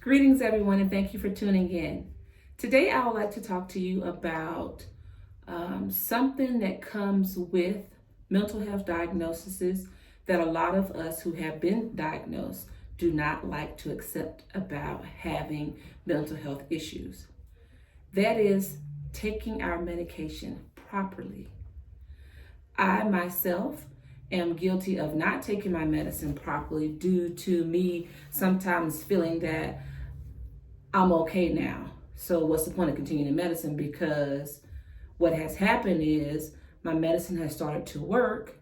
Greetings, everyone, and thank you for tuning in. Today, I would like to talk to you about something that comes with mental health diagnoses that a lot of us who have been diagnosed do not like to accept about having mental health issues. That is taking our medication properly. I myself am guilty of not taking my medicine properly due to me sometimes feeling that I'm okay now. So what's the point of continuing medicine? Because what has happened is my medicine has started to work.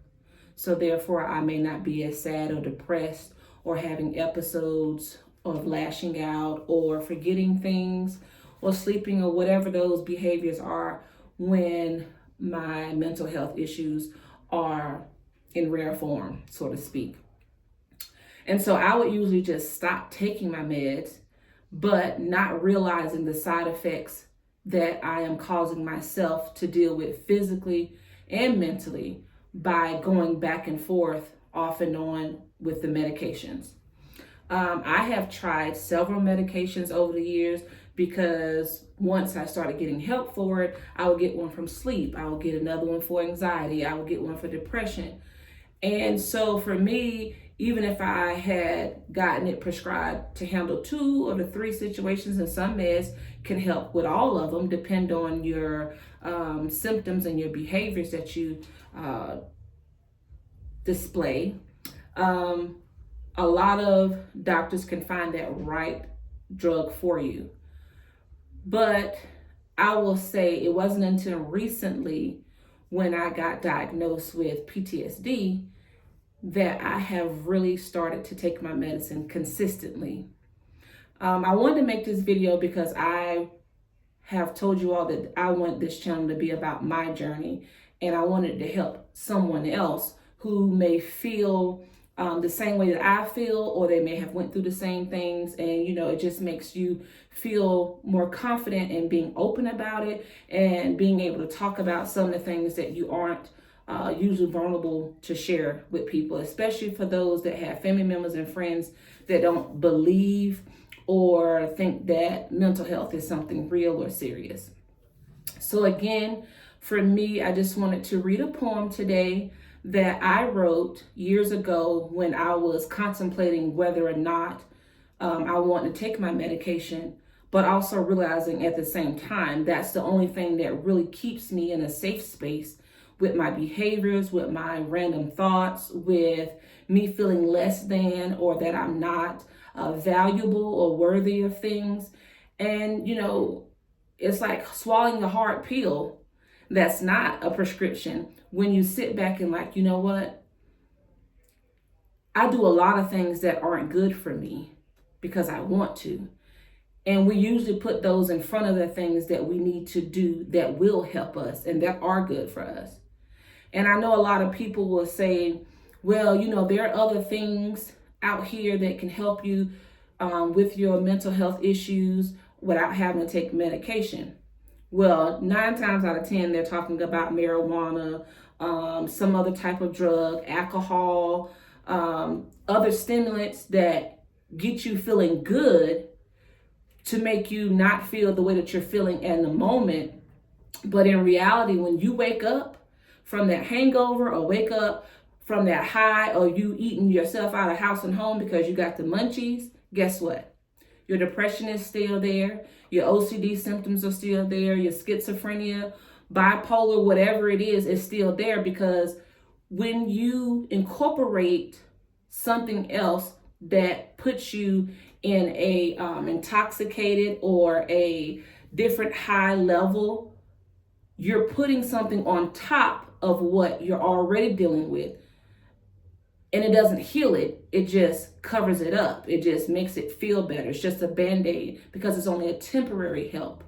So therefore I may not be as sad or depressed or having episodes of lashing out or forgetting things or sleeping or whatever those behaviors are when my mental health issues are in rare form, so to speak. And so I would usually just stop taking my meds, but not realizing the side effects that I am causing myself to deal with physically and mentally by going back and forth off and on with the medications. I have tried several medications over the years because once I started getting help for it, I would get one from sleep, I would get another one for anxiety, I would get one for depression. And so for me, even if I had gotten it prescribed to handle 2 or 3 situations, and some meds can help with all of them, depend on your symptoms and your behaviors that you display. A lot of doctors can find that right drug for you. But I will say it wasn't until recently when I got diagnosed with PTSD that I have really started to take my medicine consistently. I wanted to make this video because I have told you all that I want this channel to be about my journey, and I wanted to help someone else who may feel the same way that I feel, or they may have went through the same things, and it just makes you feel more confident in being open about it and being able to talk about some of the things that you aren't usually vulnerable to share with people, especially for those that have family members and friends that don't believe or think that mental health is something real or serious. So again, for me, I just wanted to read a poem today that I wrote years ago when I was contemplating whether or not I wanted to take my medication, but also realizing at the same time that's the only thing that really keeps me in a safe space with my behaviors, with my random thoughts, with me feeling less than or that I'm not valuable or worthy of things. And, it's like swallowing a hard pill that's not a prescription when you sit back and like, you know what? I do a lot of things that aren't good for me because I want to. And we usually put those in front of the things that we need to do that will help us and that are good for us. And I know a lot of people will say, well, there are other things out here that can help you with your mental health issues without having to take medication. Well, 9 times out of 10, they're talking about marijuana, some other type of drug, alcohol, other stimulants that get you feeling good to make you not feel the way that you're feeling in the moment. But in reality, when you wake up from that hangover or wake up from that high, or you eating yourself out of house and home because you got the munchies, guess what? Your depression is still there. Your OCD symptoms are still there. Your schizophrenia, bipolar, whatever it is still there, because when you incorporate something else that puts you in a intoxicated or a different high level, you're putting something on top of what you're already dealing with. And it doesn't heal it, it just covers it up. It just makes it feel better. It's just a band-aid because it's only a temporary help.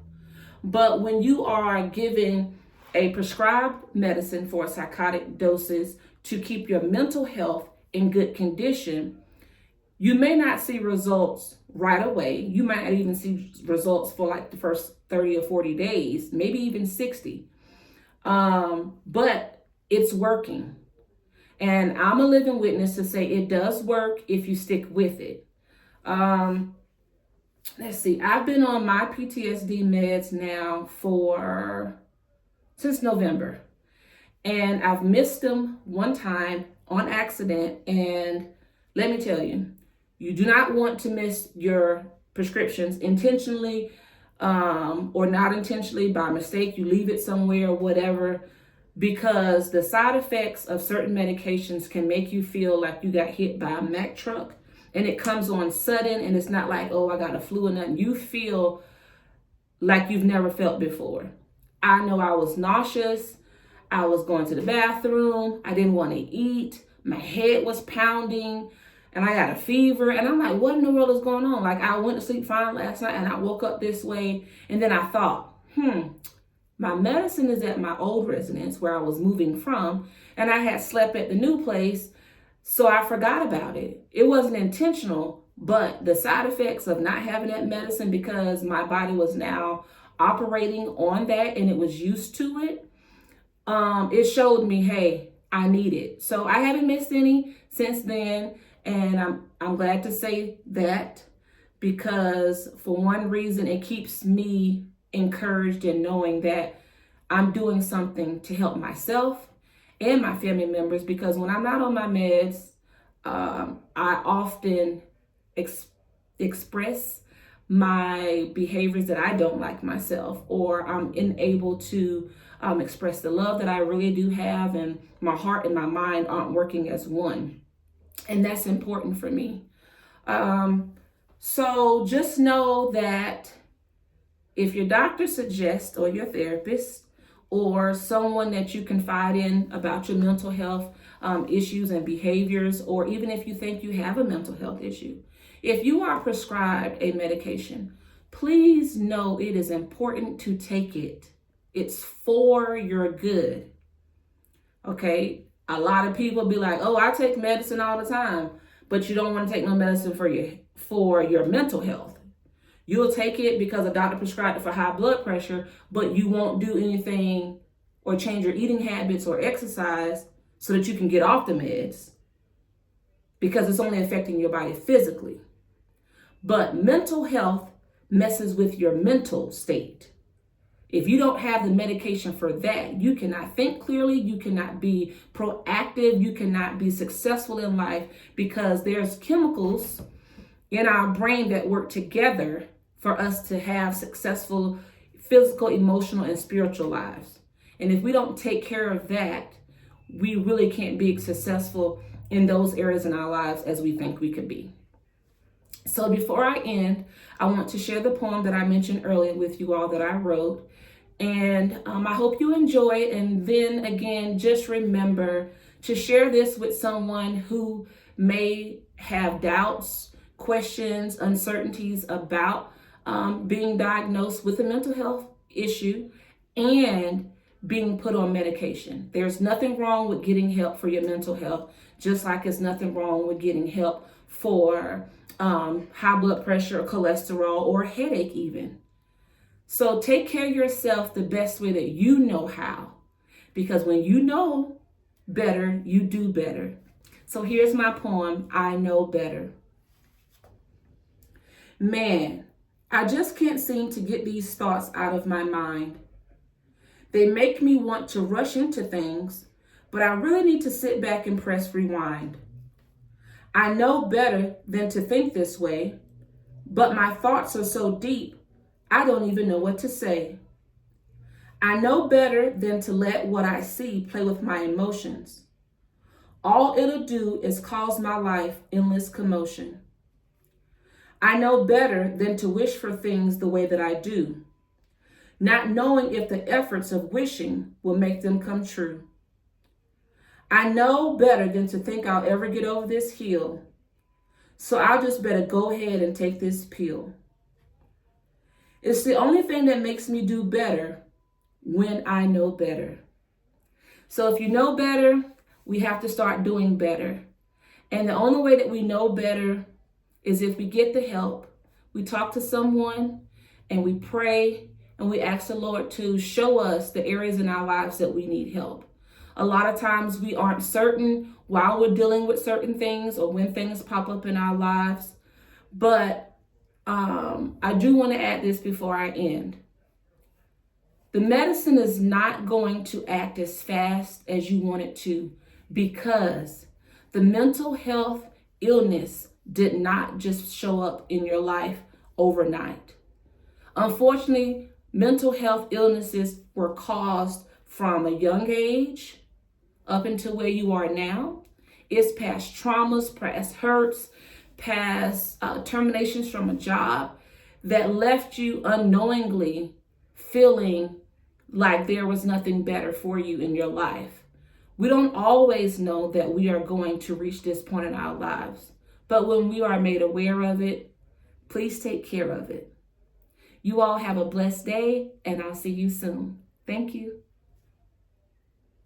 But when you are given a prescribed medicine for psychotic doses to keep your mental health in good condition, you may not see results right away. You might not even see results for like the first 30 or 40 days, maybe even 60. But it's working. And I'm a living witness to say it does work if you stick with it. let's see, I've been on my PTSD meds now since November. And I've missed them one time on accident. And let me tell you, you do not want to miss your prescriptions intentionally or not intentionally, by mistake. You leave it somewhere or whatever, because the side effects of certain medications can make you feel like you got hit by a Mack truck, and it comes on sudden, and it's not like, oh, I got a flu or nothing. You feel like you've never felt before. I know I was nauseous. I was going to the bathroom. I didn't want to eat. My head was pounding and I got a fever. And I'm like, what in the world is going on? Like, I went to sleep fine last night and I woke up this way. And then I thought, my medicine is at my old residence where I was moving from. And I had slept at the new place. So I forgot about it. It wasn't intentional, but the side effects of not having that medicine, because my body was now operating on that and it was used to it, it showed me, hey, I need it. So I haven't missed any since then, and I'm glad to say that, because for one reason, it keeps me encouraged in knowing that I'm doing something to help myself and my family members. Because when I'm not on my meds, I often express my behaviors that I don't like myself, or I'm unable to express the love that I really do have, and my heart and my mind aren't working as one. And that's important for me. So just know that if your doctor suggests, or your therapist, or someone that you confide in about your mental health issues and behaviors, or even if you think you have a mental health issue, if you are prescribed a medication, please know it is important to take it. It's for your good. Okay? A lot of people be like, oh, I take medicine all the time, but you don't want to take no medicine for your mental health. You'll take it because a doctor prescribed it for high blood pressure, but you won't do anything or change your eating habits or exercise so that you can get off the meds, because it's only affecting your body physically. But mental health messes with your mental state. If you don't have the medication for that, you cannot think clearly, you cannot be proactive, you cannot be successful in life, because there's chemicals in our brain that work together for us to have successful physical, emotional, and spiritual lives. And if we don't take care of that, we really can't be successful in those areas in our lives as we think we could be. So before I end, I want to share the poem that I mentioned earlier with you all that I wrote. And I hope you enjoy it. And then again, just remember to share this with someone who may have doubts, questions, uncertainties about being diagnosed with a mental health issue and being put on medication. There's nothing wrong with getting help for your mental health, just like there's nothing wrong with getting help for high blood pressure or cholesterol or headache even. So take care of yourself the best way that you know how, because when you know better, you do better. So here's my poem, I Know Better. Man, I just can't seem to get these thoughts out of my mind. They make me want to rush into things, but I really need to sit back and press rewind. I know better than to think this way, but my thoughts are so deep, I don't even know what to say. I know better than to let what I see play with my emotions. All it'll do is cause my life endless commotion. I know better than to wish for things the way that I do, not knowing if the efforts of wishing will make them come true. I know better than to think I'll ever get over this hill, so I'll just better go ahead and take this pill. It's the only thing that makes me do better when I know better. So if you know better, we have to start doing better. And the only way that we know better is if we get the help, we talk to someone, and we pray, and we ask the Lord to show us the areas in our lives that we need help. A lot of times we aren't certain while we're dealing with certain things or when things pop up in our lives, but I do want to add this before I end. The medicine is not going to act as fast as you want it to, because the mental health illness did not just show up in your life overnight. Unfortunately, mental health illnesses were caused from a young age up until where you are now. It's past traumas, past hurts, past terminations from a job that left you unknowingly feeling like there was nothing better for you in your life. We don't always know that we are going to reach this point in our lives, but when we are made aware of it, please take care of it. You all have a blessed day, and I'll see you soon. Thank you.